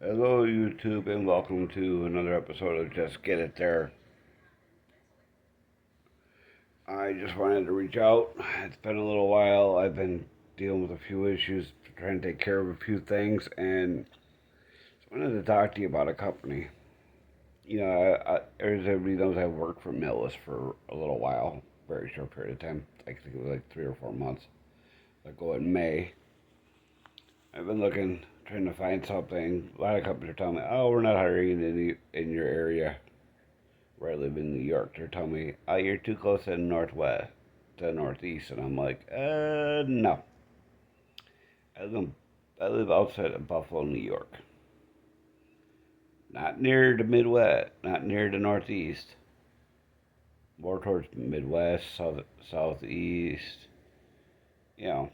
Hello, YouTube, and welcome to another episode of Just Get It There. I just wanted to reach out. It's been a little while. I've been dealing with a few issues, trying to take care of a few things, and I wanted to talk to you about a company. As everybody knows, I've worked for Millis for a little while, very short period of time. I think it was like 3 or 4 months. I go in May. I've been looking, trying to find something. A lot of companies are telling me, "Oh, we're not hiring in your area." Where I live in New York, they're telling me, "Oh, you're too close to the northwest, to the northeast," and I'm like, no. I live, I live outside of Buffalo, New York, not near the Midwest, not near the Northeast, more towards the Midwest, Southeast, you know.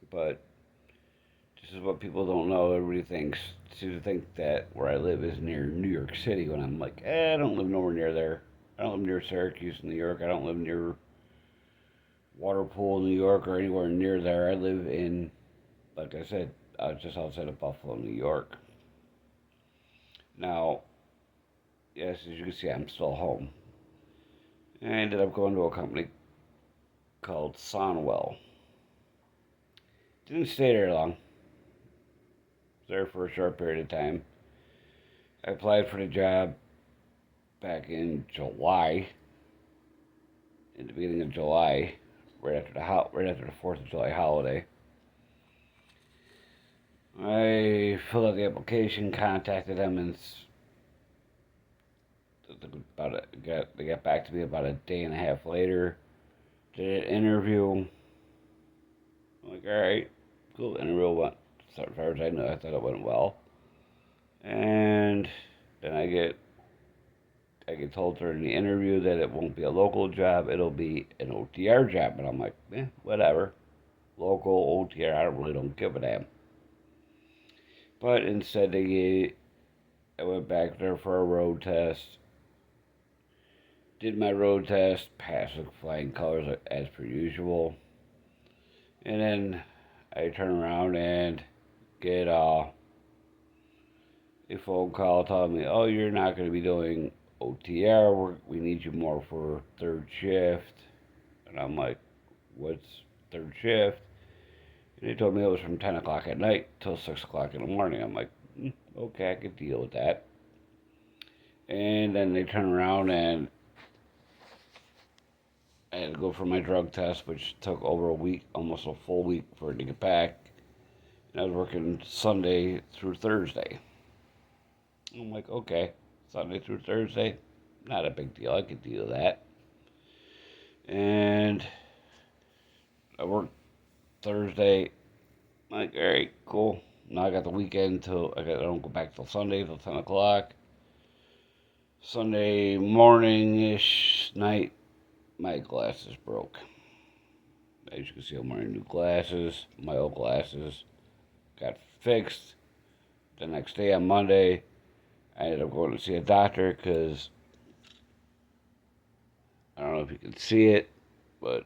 But this is what people don't know. Everybody seems to think that where I live is near New York City, when I'm like, I don't live nowhere near there. I don't live near Syracuse, New York. I don't live near Waterpool, New York, or anywhere near there. I live in, like I said, just outside of Buffalo, New York. Now, yes, as you can see, I'm still home. I ended up going to a company called Sonwell. Didn't stay there long. Was there for a short period of time. I applied for the job back in July, in the beginning of July, right after the 4th of July holiday. I filled out the application, contacted them, and they got back to me about a day and a half later. Did an interview. I'm like, all right, cool. Interview went, as far as I know, I thought it went well. And then I get told during the interview that it won't be a local job, it'll be an OTR job. And I'm like, whatever. Local, OTR, I really don't give a damn. But instead, I went back there for a road test. Did my road test, passed with flying colors as per usual. And then I turn around and get a phone call telling me, "Oh, you're not going to be doing OTR. We need you more for third shift." And I'm like, "What's third shift?" And they told me it was from 10 o'clock at night till 6 o'clock in the morning. I'm like, okay, I could deal with that. And then they turn around and I had to go for my drug test, which took over a week, almost a full week for it to get back. And I was working Sunday through Thursday. I'm like, okay, Sunday through Thursday, not a big deal. I could deal with that. And I worked Thursday. I'm like, all right, cool. Now I got the weekend I don't go back till Sunday till 10 o'clock. Sunday morning-ish night, my glasses broke. As you can see, I'm wearing new glasses. My old glasses got fixed. The next day on Monday, I ended up going to see a doctor because I don't know if you can see it, but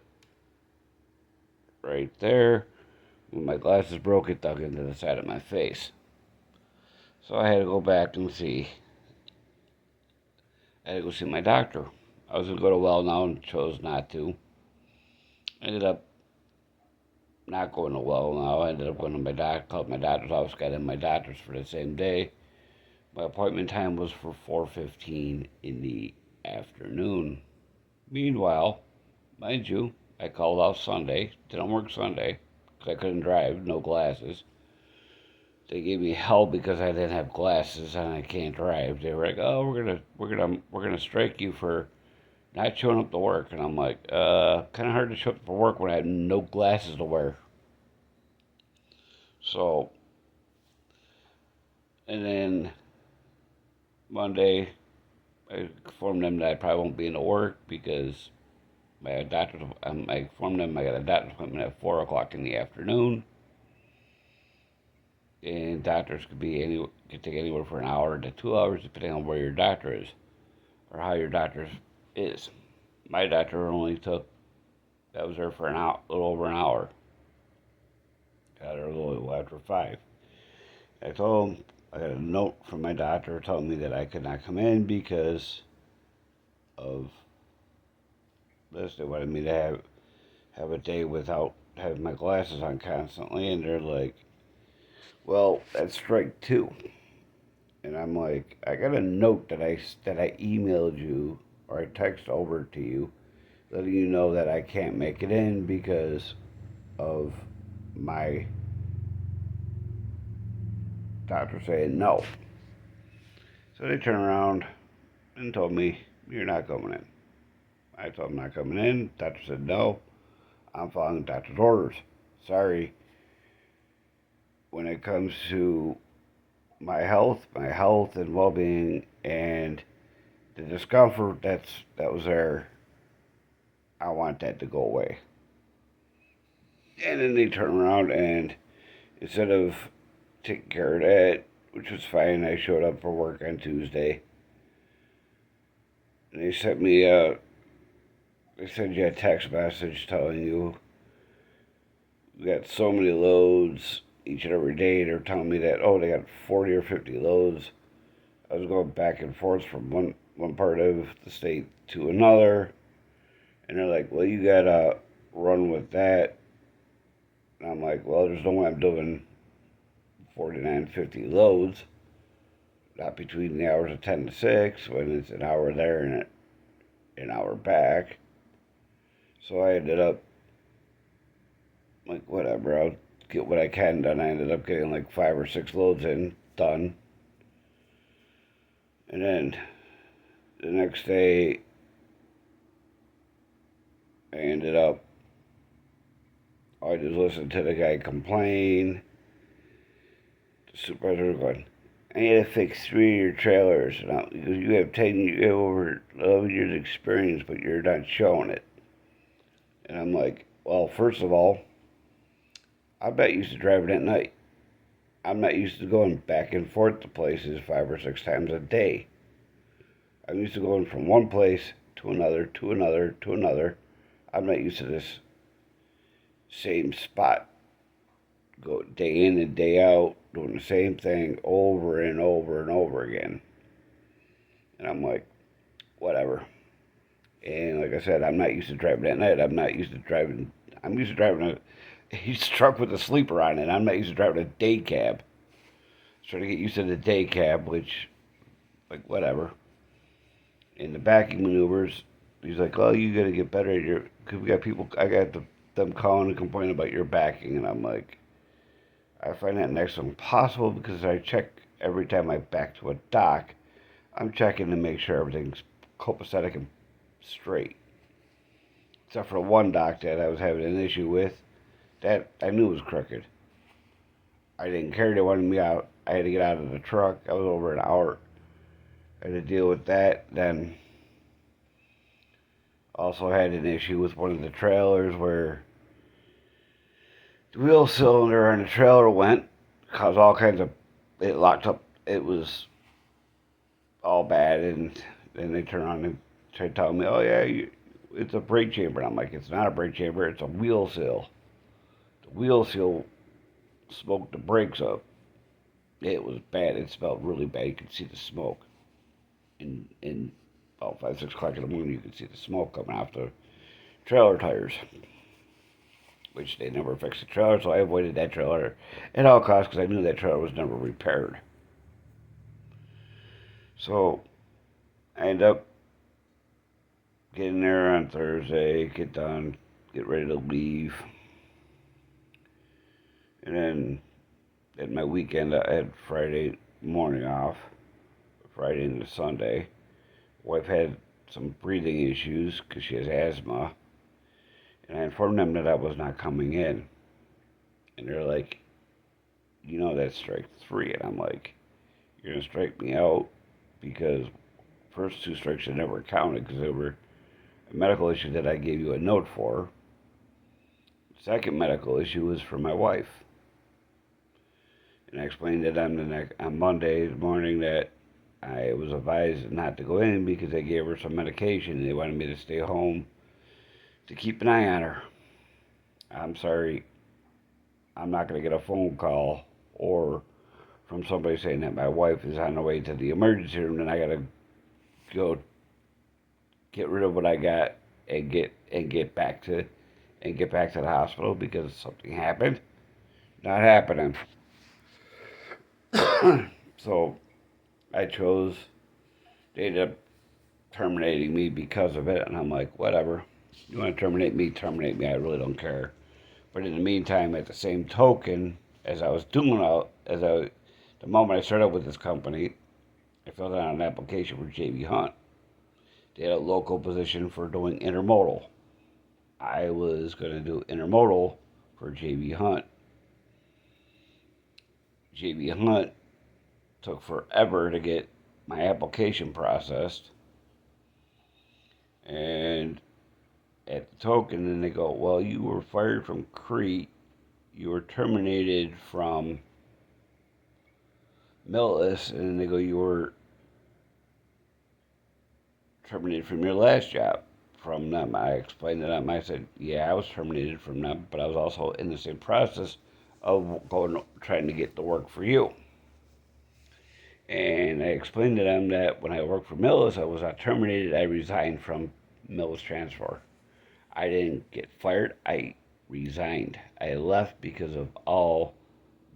right there, when my glasses broke, it dug into the side of my face. So I had to go back and see. I had to go see my doctor. I was going to go to Well Now and chose not to. I ended up not going to Well Now. I ended up going to my doctor, called my doctor's office, got in my doctor's for the same day. My appointment time was for 4:15 in the afternoon. Meanwhile, mind you, I called off Sunday. Didn't work Sunday because I couldn't drive, no glasses. They gave me hell because I didn't have glasses and I can't drive. They were like, "Oh, we're gonna strike you for not showing up to work." And I'm like, kind of hard to show up for work when I had no glasses to wear. So, and then Monday, I informed them that I probably won't be into work because I informed them I got a doctor's appointment at 4 o'clock in the afternoon. And doctors could take anywhere from an hour to 2 hours depending on where your doctor is or how your doctor is. My doctor only took, I was there for a little over an hour. Got her a little after 5. I told him I got a note from my doctor telling me that I could not come in because of this. They wanted me to have a day without having my glasses on constantly, and they're like, "Well, that's strike two." And I'm like, "I got a note that I emailed you or I texted over to you, letting you know that I can't make it in because of my doctor saying no." So they turned around and told me, "You're not coming in." I told them I'm not coming in. Doctor said no. I'm following the doctor's orders. Sorry. When it comes to my health and well-being, and the discomfort that was there, I want that to go away. And then they turned around and instead of taking care of that, which was fine, I showed up for work on Tuesday. And they sent you a text message telling you we got so many loads each and every day. They're telling me that, oh, they got 40 or 50 loads. I was going back and forth from one part of the state to another. And they're like, well, you got to run with that. And I'm like, well, there's no way I'm doing 49, 50 loads. Not between the hours of 10 to 6 when it's an hour there and an hour back. So I ended up, like, whatever, I'll get what I can done. I ended up getting like 5 or 6 loads done. And then the next day, I ended up, I just listened to the guy complain. The supervisor was going, I need to fix 3 of your trailers. Because you have over 11 years experience, but you're not showing it. And I'm like, well, first of all, I'm not used to driving at night. I'm not used to going back and forth to places 5 or 6 times a day. I'm used to going from one place to another, to another, to another. I'm not used to this same spot. Go day in and day out, doing the same thing over and over and over again. And I'm like, whatever. And like I said, I'm not used to driving at night. I'm used to driving he's truck with a sleeper on it. I'm not used to driving a day cab. Trying to get used to the day cab, which, like, whatever. In the backing maneuvers, he's like, "Oh, you got to get better at your." Cause we got people. Them calling and complaining about your backing, and I'm like, I find that next to impossible because I check every time I back to a dock. I'm checking to make sure everything's copacetic and straight. Except for one dock that I was having an issue with, that I knew was crooked. I didn't care. They wanted me out. I had to get out of the truck. I was over an hour. I had to deal with that. Then also had an issue with one of the trailers where the wheel cylinder on the trailer went, caused all kinds of. It locked up. It was all bad, and then they turned around and tried telling me, "Oh yeah, it's a brake chamber." And I'm like, "It's not a brake chamber. It's a wheel seal. The wheel seal smoked the brakes up. It was bad. It smelled really bad. You could see the smoke. In about 5, 6 o'clock in the morning, you could see the smoke coming off the trailer tires, which they never fixed the trailer, so I avoided that trailer at all costs because I knew that trailer was never repaired. So I end up getting there on Thursday, get done, get ready to leave, and then at my weekend I had Friday morning off, Friday into Sunday. Wife had some breathing issues because she has asthma, and I informed them that I was not coming in. And they're like, you know that's strike 3. And I'm like, you're going to strike me out because first 2 strikes I never counted because they were a medical issue that I gave you a note for. Second medical issue was for my wife. And I explained that on Monday morning that I was advised not to go in because they gave her some medication and they wanted me to stay home to keep an eye on her. I'm sorry, I'm not going to get a phone call or from somebody saying that my wife is on the way to the emergency room, and I gotta go get rid of what I got and get back to the hospital because something happened. Not happening. So I chose. They ended up terminating me because of it, and I'm like, whatever. You want to terminate me? Terminate me. I really don't care. But in the meantime, at the same token, as I was doing all, the moment I started with this company, I filled out an application for JB Hunt. They had a local position for doing intermodal. I was going to do intermodal for JB Hunt. JB Hunt took forever to get my application processed. And at the token, then they go, well, you were fired from Crete. You were terminated from Millis. And then they go, you were terminated from your last job from them. I explained to them. I said, yeah, I was terminated from them, but I was also in the same process of trying to get the work for you. And I explained to them that when I worked for Millis, I was not terminated. I resigned from Millis Transfer. I didn't get fired. I resigned. I left because of all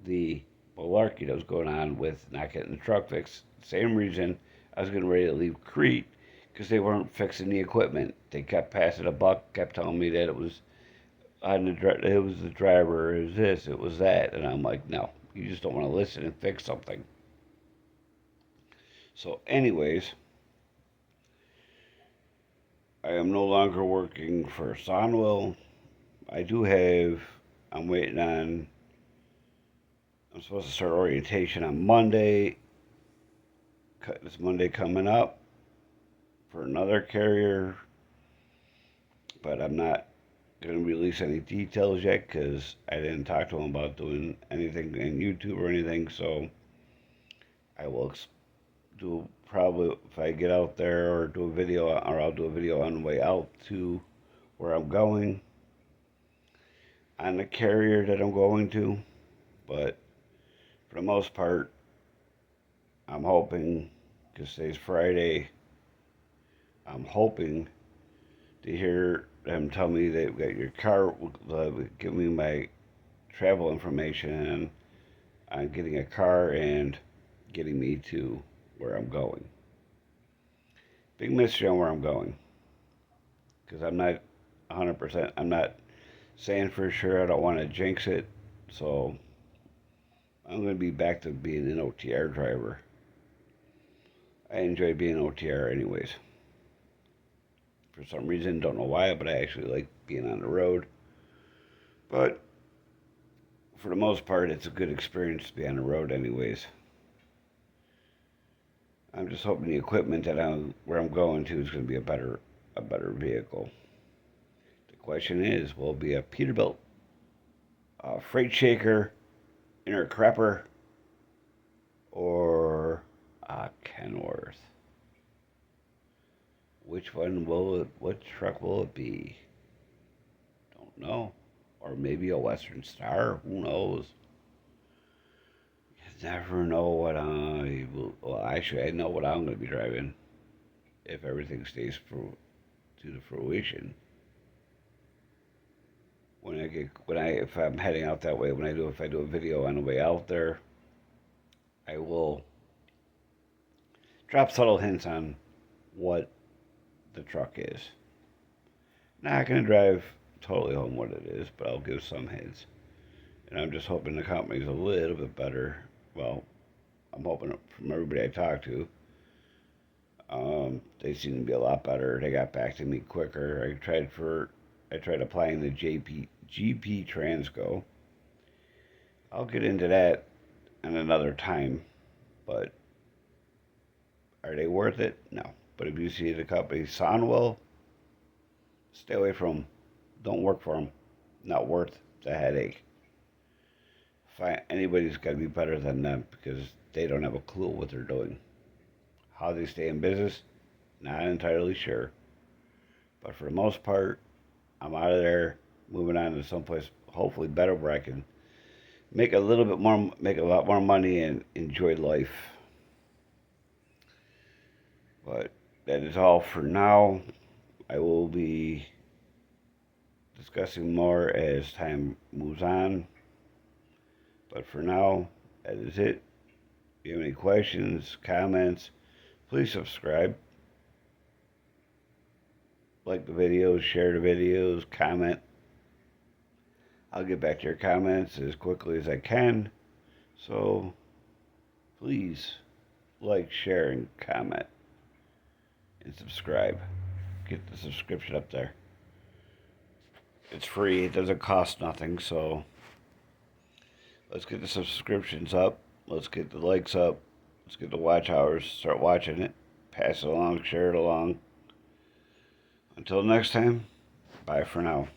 the malarkey that was going on with not getting the truck fixed. Same reason I was getting ready to leave Crete because they weren't fixing the equipment. They kept passing a buck, kept telling me that it was it was the driver, it was this, it was that, and I'm like, no, you just don't want to listen and fix something. So, anyways, I am no longer working for Sonwell. I'm waiting on, I'm supposed to start orientation on Monday. This Monday coming up for another carrier, but I'm not going to release any details yet because I didn't talk to him about doing anything in YouTube or anything. So I will do probably if I get out there or do a video, or I'll do a video on the way out to where I'm going on the carrier that I'm going to. But for the most part, I'm hoping, because today's Friday, I'm hoping to hear them tell me they've got your car, give me my travel information on getting a car and getting me to where I'm going. Big mystery on where I'm going. Because I'm not 100%, I'm not saying for sure, I don't want to jinx it. So I'm going to be back to being an OTR driver. I enjoy being an OTR anyways. For some reason, don't know why, but I actually like being on the road. But for the most part, it's a good experience to be on the road anyways. I'm just hoping the equipment where I'm going to is going to be a better vehicle. The question is, will it be a Peterbilt, a freight shaker, inner crapper, or a Kenworth? Which one what truck will it be? Don't know. Or maybe a Western Star, who knows? You never know what I will, well, actually I know what I'm going to be driving if everything stays to the fruition. If I'm heading out that way, if I do a video on the way out there, I will drop subtle hints on what the truck is. Not gonna drive totally home what it is, but I'll give some hints. And I'm just hoping the company's a little bit better. Well, I'm hoping from everybody I talk to, they seem to be a lot better. They got back to me quicker. I tried applying the GP Transgo. I'll get into that at another time, but are they worth it? No. But if you see the company Sonwell, stay away from them. Don't work for them. Not worth the headache. Anybody's got to be better than them because they don't have a clue what they're doing. How they stay in business, not entirely sure. But for the most part, I'm out of there, moving on to someplace hopefully better where I can make a little bit more, make a lot more money, and enjoy life. But that is all for now. I will be discussing more as time moves on. But for now, that is it. If you have any questions, comments, please subscribe. Like the videos, share the videos, comment. I'll get back to your comments as quickly as I can. So please like, share, and comment. And subscribe. Get the subscription up there. It's free. It doesn't cost nothing. So let's get the subscriptions up. Let's get the likes up. Let's get the watch hours. Start watching it. Pass it along. Share it along. Until next time, bye for now.